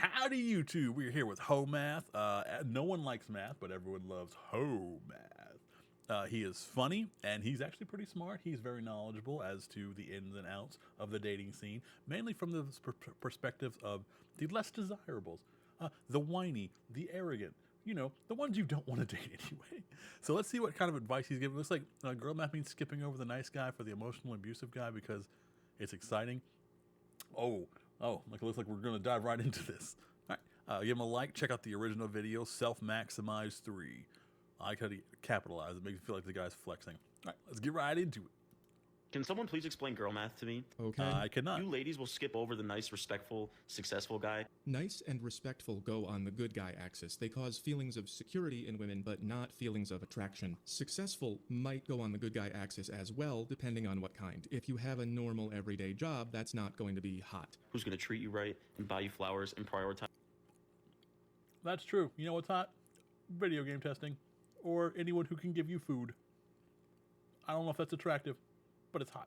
Howdy, YouTube. We're here with Hoe Math. No one likes math, but everyone loves Hoe Math. He is funny, and he's actually pretty smart. He's very knowledgeable as to the ins and outs of the dating scene, mainly from the perspectives of the less desirables, the whiny, the arrogant, the ones you don't want to date anyway. So let's see what kind of advice he's giving. Looks like girl math means skipping over the nice guy for the emotional abusive guy because it's exciting. It looks like we're going to dive right into this. All right, give him a like. Check out the original video, Self Maximize 3. I like how he capitalized. It makes me feel like the guy's flexing. All right, let's get right into it. Can someone please explain girl math to me? Okay. I cannot. You ladies will skip over the nice, respectful, successful guy. Nice and respectful go on the good guy axis. They cause feelings of security in women, but not feelings of attraction. Successful might go on the good guy axis as well, depending on what kind. If you have a normal everyday job, that's not going to be hot. Who's going to treat you right and buy you flowers and prioritize. That's true. You know what's hot? Video game testing. Or anyone who can give you food. I don't know if that's attractive, but it's hot.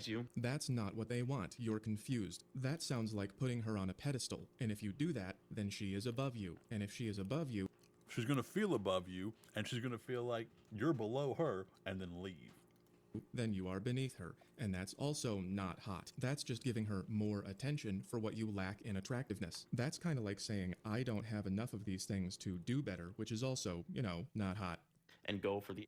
You. That's not what they want. You're confused. That sounds like putting her on a pedestal. And if you do that, then she is above you. And if she is above you, she's going to feel above you, and she's going to feel like you're below her, and then leave. Then you are beneath her. And that's also not hot. That's just giving her more attention for what you lack in attractiveness. That's kind of like saying, I don't have enough of these things to do better, which is also, not hot. And go for the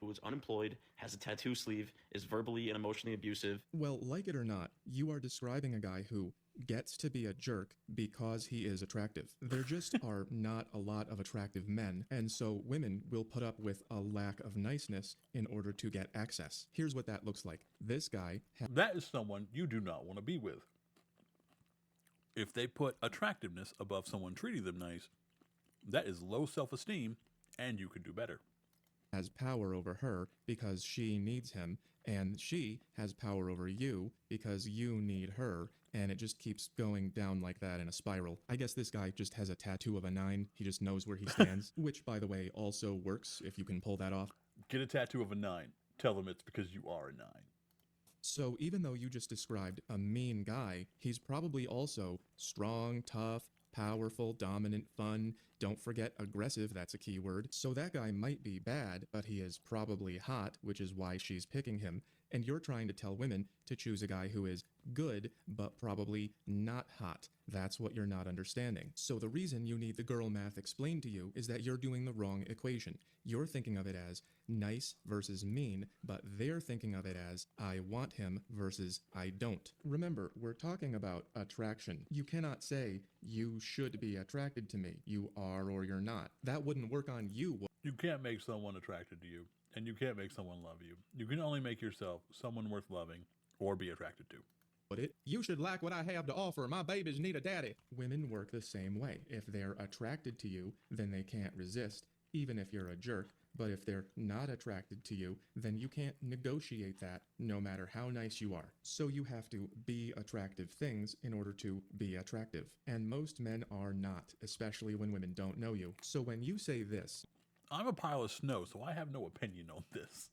who is unemployed, has a tattoo sleeve, is verbally and emotionally abusive. Well, like it or not, you are describing a guy who gets to be a jerk because he is attractive. There just are not a lot of attractive men, and so women will put up with a lack of niceness in order to get access. Here's what that looks like. This guy... That is someone you do not want to be with. If they put attractiveness above someone treating them nice, that is low self-esteem, and you could do better. Has power over her because she needs him, and she has power over you because you need her, and it just keeps going down like that in a spiral. I guess this guy just has a tattoo of a 9. He just knows where he stands, which, by the way, also works if you can pull that off. Get a tattoo of a 9. Tell them it's because you are a 9. So even though you just described a mean guy, he's probably also strong, tough, powerful, dominant, fun. Don't forget aggressive, that's a key word. So that guy might be bad, but he is probably hot, which is why she's picking him. And you're trying to tell women to choose a guy who is good, but probably not hot. That's what you're not understanding. So the reason you need the girl math explained to you is that you're doing the wrong equation. You're thinking of it as nice versus mean, but they're thinking of it as I want him versus I don't. Remember, we're talking about attraction. You cannot say you should be attracted to me. You are or you're not. That wouldn't work on you. You can't make someone attracted to you, and you can't make someone love you. You can only make yourself someone worth loving or be attracted to. You should like what I have to offer. My babies need a daddy. Women work the same way. If they're attracted to you, then they can't resist, even if you're a jerk. But if they're not attracted to you, then you can't negotiate that, no matter how nice you are. So you have to be attractive things in order to be attractive. And most men are not, especially when women don't know you. So when you say this, I'm a pile of snow, so I have no opinion on this.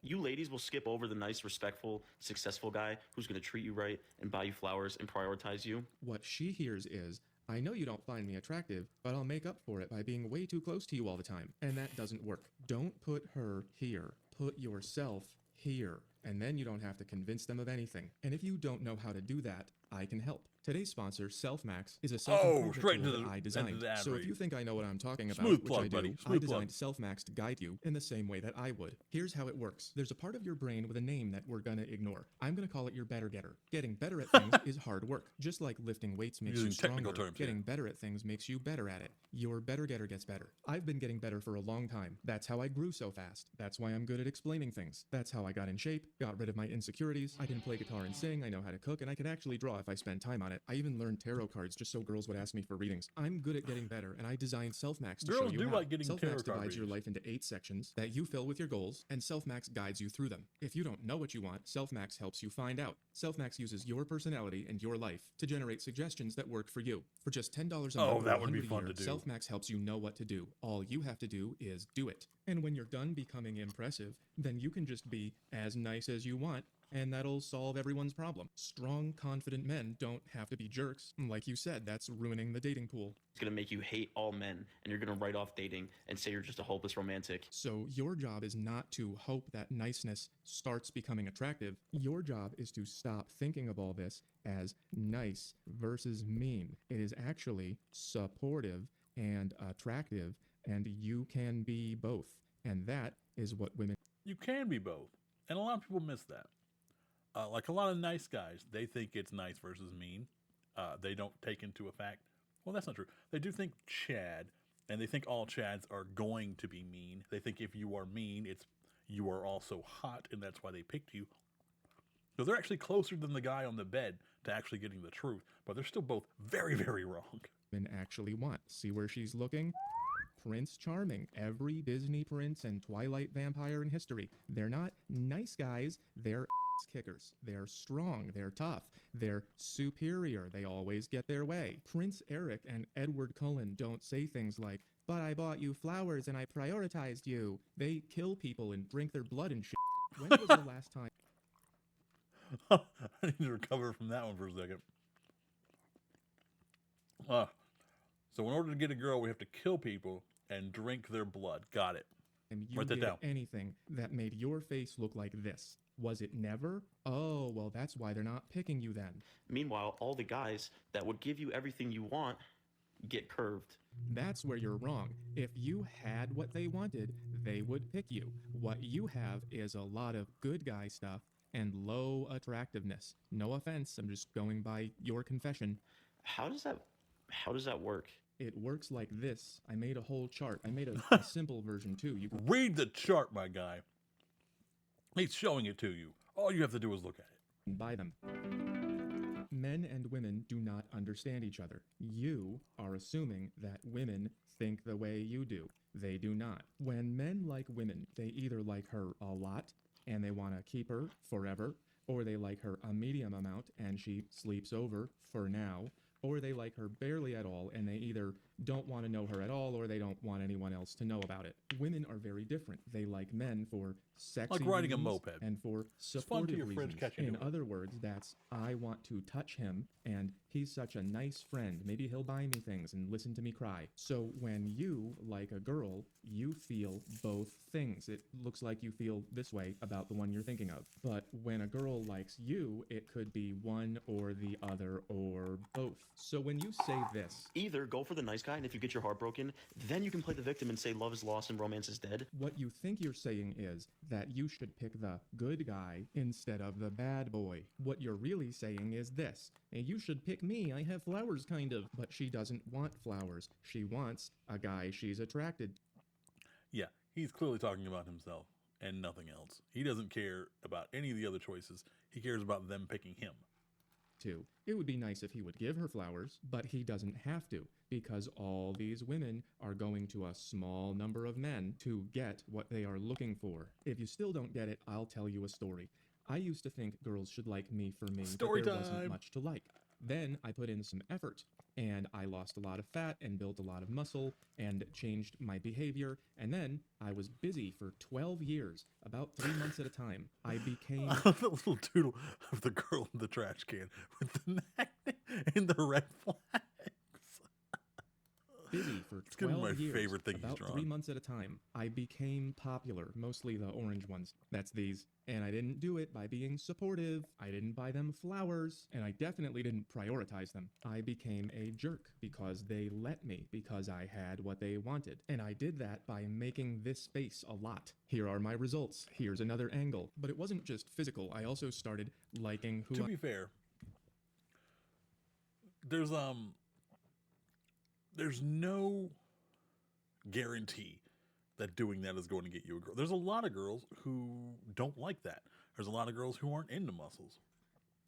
You ladies will skip over the nice, respectful, successful guy who's going to treat you right and buy you flowers and prioritize you. What she hears is, I know you don't find me attractive, but I'll make up for it by being way too close to you all the time. And that doesn't work. Don't put her here. Put yourself here. And then you don't have to convince them of anything. And if you don't know how to do that, I can help. Today's sponsor, SelfMax, is a self-improvement tool that I designed. So if you think I know what I'm talking about, Smooth which plug, I do, buddy. I Smooth designed SelfMax to guide you in the same way that I would. Here's how it works. There's a part of your brain with a name that we're gonna ignore. I'm gonna call it your better getter. Getting better at things is hard work. Just like lifting weights makes you stronger, getting better at things makes you better at it. Your better getter gets better. I've been getting better for a long time. That's how I grew so fast. That's why I'm good at explaining things. That's how I got in shape, got rid of my insecurities. I can play guitar and sing, I know how to cook, and I can actually draw if I spend time on it. I even learned tarot cards just so girls would ask me for readings. I'm good at getting better, and I designed SelfMax to show you how. Like getting SelfMax divides your life into 8 sections that you fill with your goals, and SelfMax guides you through them. If you don't know what you want, SelfMax helps you find out. SelfMax uses your personality and your life to generate suggestions that work for you. For just $10 a month, that would be fun to do. SelfMax helps you know what to do. All you have to do is do it. And when you're done becoming impressive, then you can just be as nice as you want and that'll solve everyone's problem. Strong, confident men don't have to be jerks. Like you said, that's ruining the dating pool. It's going to make you hate all men, and you're going to write off dating and say you're just a hopeless romantic. So your job is not to hope that niceness starts becoming attractive. Your job is to stop thinking of all this as nice versus mean. It is actually supportive and attractive, and you can be both. And that is what women. You can be both. And a lot of people miss that. Like a lot of nice guys, they think it's nice versus mean. They don't take into effect. Well, that's not true. They do think Chad, and they think all Chads are going to be mean. They think if you are mean, it's you are also hot, and that's why they picked you. So they're actually closer than the guy on the bed to actually getting the truth, but they're still both very, very wrong. Actually want. See where she's looking? Prince Charming, every Disney prince and Twilight vampire in history. They're not nice guys, they're ass kickers. They're strong, they're tough, they're superior, they always get their way. Prince Eric and Edward Cullen don't say things like, "But I bought you flowers and I prioritized you." They kill people and drink their blood and shit. When was the last time? I need to recover from that one for a second. So in order to get a girl, we have to kill people and drink their blood. Got it. And you Write that did down. anything that made your face look like this. Was it never? Oh, well, that's why they're not picking you then. Meanwhile, all the guys that would give you everything you want get curved. That's where you're wrong. If you had what they wanted, they would pick you. What you have is a lot of good guy stuff and low attractiveness. No offense, I'm just going by your confession. How does that work? It works like this. I made a whole chart. I made a simple version too. You can Read the chart, my guy. He's showing it to you. All you have to do is look at it. buy them. Men and women do not understand each other. You are assuming that women think the way you do. They do not. When men like women, they either like her a lot and they want to keep her forever, or they like her a medium amount and she sleeps over for now, or they like her barely at all and they either don't want to know her at all or they don't want anyone else to know about it. Women are very different. They like men for sexy Like riding a reasons moped. and for fun to supportive your friends reasons. catching In you. other words, that's I want to touch him and he's such a nice friend. Maybe he'll buy me things and listen to me cry. So when you like a girl, you feel both things. It looks like you feel this way about the one you're thinking of. But when a girl likes you, it could be one or the other or both. So when you say this, Either go for the nice guy, and if you get your heart broken, then you can play the victim and say love is lost and romance is dead. what you think you're saying is that you should pick the good guy instead of the bad boy. What you're really saying is this: "Hey, you should pick me. I have flowers, kind of." But she doesn't want flowers. She wants a guy she's attracted Yeah, he's clearly talking about himself and nothing else. He doesn't care about any of the other choices. He cares about them picking him. to. It would be nice if he would give her flowers, but he doesn't have to, because all these women are going to a small number of men to get what they are looking for. If you still don't get it, I'll tell you a story. I used to think girls should like me for me, Story but there wasn't time. much to like. Then I put in some effort, and I lost a lot of fat and built a lot of muscle and changed my behavior, and then I was busy for 12 years, about 3 months at a time. I became The little doodle of the girl in the trash can with the magnet and the red flags. busy for gonna be 12 my years, favorite thing he's about drawn. 3 months at a time. I became popular, mostly the orange ones. That's these. And I didn't do it by being supportive. I didn't buy them flowers, and I definitely didn't prioritize them. I became a jerk because they let me, because I had what they wanted. And I did that by making this face a lot. Here are my results. Here's another angle. But it wasn't just physical. I also started liking who To I be fair, there's no guarantee that doing that is going to get you a girl. There's a lot of girls who don't like that. There's a lot of girls who aren't into muscles.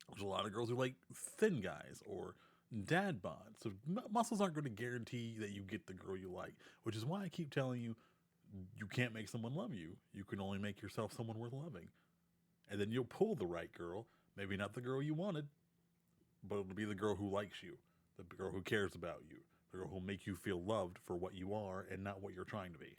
There's a lot of girls who like thin guys or dad bods. So muscles aren't going to guarantee that you get the girl you like, which is why I keep telling you, you can't make someone love you. You can only make yourself someone worth loving. And then you'll pull the right girl, maybe not the girl you wanted, but it'll be the girl who likes you, the girl who cares about you, the girl who'll make you feel loved for what you are and not what you're trying to be.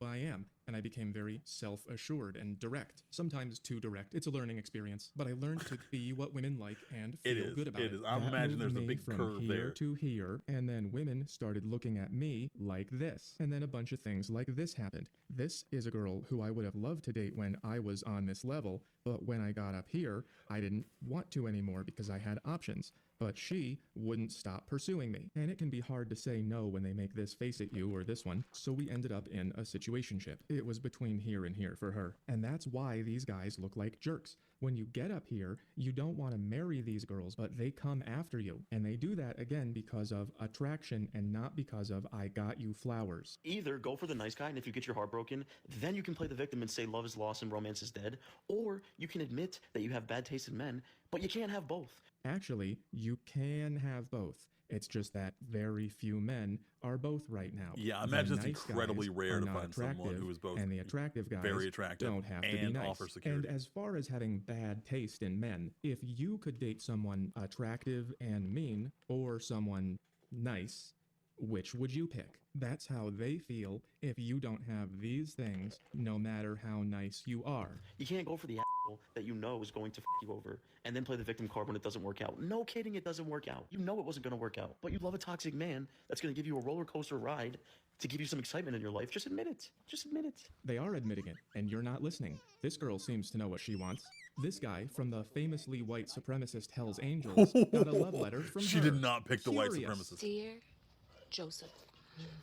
I am, and I became very self-assured and direct. Sometimes too direct. It's a learning experience, but I learned to be what women like and It feel is. good about It it. is. I That imagine moved there's a me big from curve here there. to here, and then women started looking at me like this. And then a bunch of things like this happened. This is a girl who I would have loved to date when I was on this level, but when I got up here, I didn't want to anymore because I had options. But she wouldn't stop pursuing me. And it can be hard to say no when they make this face at you or this one, so we ended up in a situationship. It was between here and here for her. And that's why these guys look like jerks. When you get up here, you don't want to marry these girls, but they come after you. And they do that again because of attraction and not because of I got you flowers. Either go for the nice guy, and if you get your heart broken, then you can play the victim and say love is lost and romance is dead. Or you can admit that you have bad taste in men, but you can't have both. Actually, you can have both. It's just that very few men are both right now. Yeah, I The imagine it's nice incredibly guys rare are to not find someone attractive, who is both and the attractive guys very attractive don't have to be and nice. offer security. And as far as having bad taste in men, if you could date someone attractive and mean, or someone nice, which would you pick? That's how they feel if you don't have these things, no matter how nice you are. You can't go for the asshole that you know is going to f you over and then play the victim card when it doesn't work out. No kidding, it doesn't work out. You know it wasn't going to work out, but you love a toxic man that's going to give you a roller coaster ride to give you some excitement in your life. Just admit it. Just admit it. They are admitting it, and you're not listening. This girl seems to know what she wants. This guy from the famously white supremacist Hell's Angels got a love letter from She her. did not pick the white Curious. supremacist. Dear Joseph,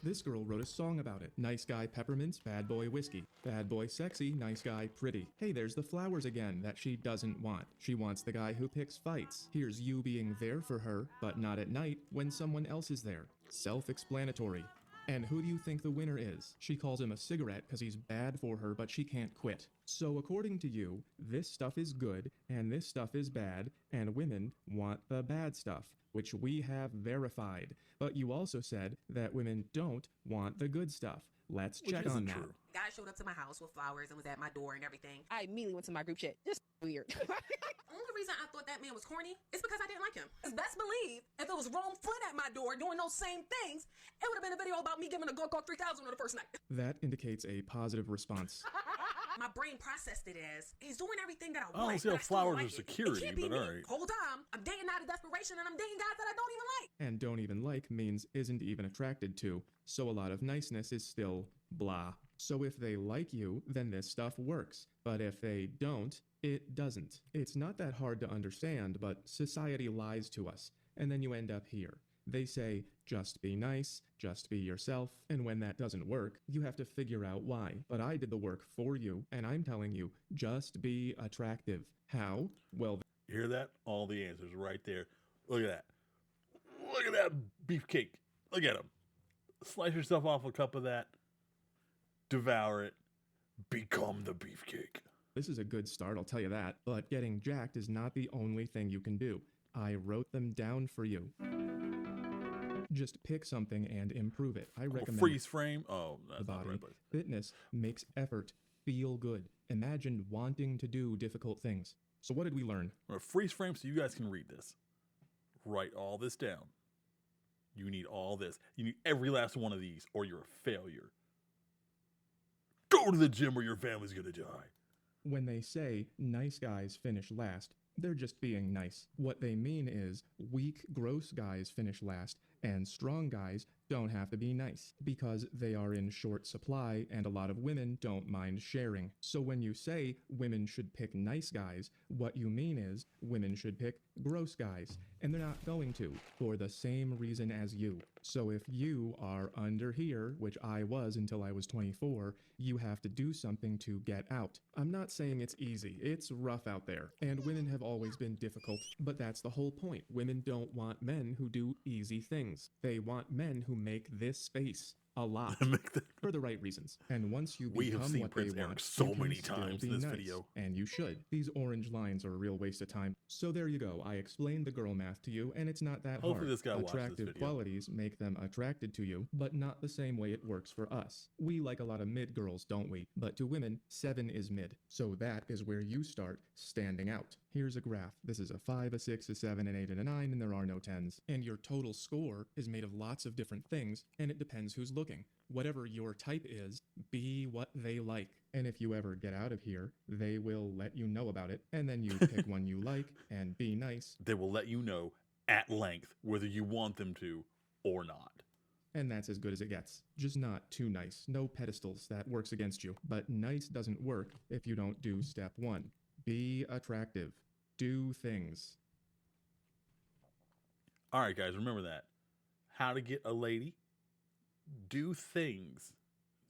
This girl wrote a song about it. Nice guy peppermints, bad boy whiskey. Bad boy sexy, nice guy pretty. Hey, there's the flowers again that she doesn't want. She wants the guy who picks fights. Here's you being there for her, but not at night when someone else is there. Self-explanatory. And who do you think the winner is? She calls him a cigarette because he's bad for her, but she can't quit. So according to you, this stuff is good, and this stuff is bad, and women want the bad stuff, which we have verified. But you also said that women don't want the good stuff. Let's Which check isn't on that. true. Guy showed up to my house with flowers and was at my door and everything. I immediately went to my group chat. Just weird. Only reason I thought that man was corny is because I didn't like him. Cause best believe, if it was Rome Foot at my door doing those same things, it would have been a video about me giving a go call 3000 on the first night. That indicates a positive response. My brain processed it as he's doing everything that I I don't want. see how but I still flowers like are it. security, It can't be but me. all right. Whole time I'm dating out of desperation and I'm dating guys that I don't even like. And don't even like means isn't even attracted to. So a lot of niceness is still blah. So if they like you, then this stuff works. But if they don't, it doesn't. It's not that hard to understand, but society lies to us. And then you end up here. They say, just be nice, just be yourself, and when that doesn't work, you have to figure out why. But I did the work for you, and I'm telling you, just be attractive. How? Well, You hear that? All the answers right there. Look at that. Look at that beefcake. Look at him. Slice yourself off a cup of that. Devour it. Become the beefcake. this is a good start, I'll tell you that. But getting jacked is not the only thing you can do. I wrote them down for you. Just pick something and improve it. I recommend Freeze frame. Oh, the that's not the body. right place. Fitness makes effort feel good. Imagine wanting to do difficult things. So what did we learn? A freeze frame so you guys can read this. Write all this down. You need all this. You need every last one of these, or you're a failure. Go to the gym or your family's gonna die. When they say nice guys finish last, they're just being nice. What they mean is weak, gross guys finish last, and strong guys don't have to be nice because they are in short supply and a lot of women don't mind sharing. So when you say women should pick nice guys, what you mean is women should pick gross guys, and they're not going to for the same reason as you. So if you are under here, which I was until I was 24, you have to do something to get out. I'm not saying it's easy. It's rough out there, and women have always been difficult, but that's the whole point. Women don't want men who do easy things. They want men who make this space a lot for the right reasons. And once you We have become seen what Prince they Eric want, so you can many still times be in this nice. video. And you should. These orange lines are a real waste of time. So there you go. I explained the girl math to you, and it's not that Hopefully hard. this guy watched this Attractive video. qualities make them attracted to you, but not the same way it works for us. We like a lot of mid girls, don't we? But to women, 7 is mid. So that is where you start standing out. Here's a graph. This is a 5, a 6, a 7, an 8, and a 9, and there are no 10s. And your total score is made of lots of different things, and it depends who's looking. looking. Whatever your type is, be what they like. And if you ever get out of here, they will let you know about it, and then you pick one you like and be nice. They will let you know at length whether you want them to or not. And that's as good as it gets. Just not too nice. No pedestals. That works against you. But nice doesn't work if you don't do step 1. Be attractive. Do things. All right, guys, remember that. How to get a lady, do things.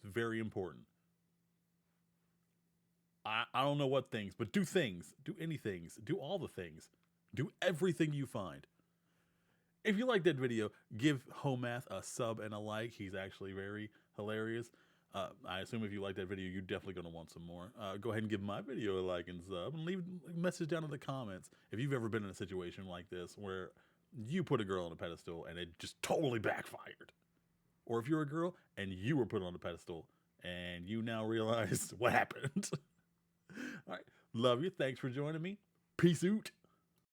It's very important. I don't know what things, but do things. Do any things. Do all the things. Do everything you find. If you like that video, give Hoe Math a sub and a like. He's actually very hilarious. I assume if you like that video, you're definitely going to want some more. Go ahead and give my video a like and sub, and leave a message down in the comments if you've ever been in a situation like this where you put a girl on a pedestal and it just totally backfired. Or if you're a girl and you were put on a pedestal and you now realize what happened. All right. Love you. Thanks for joining me. Peace out.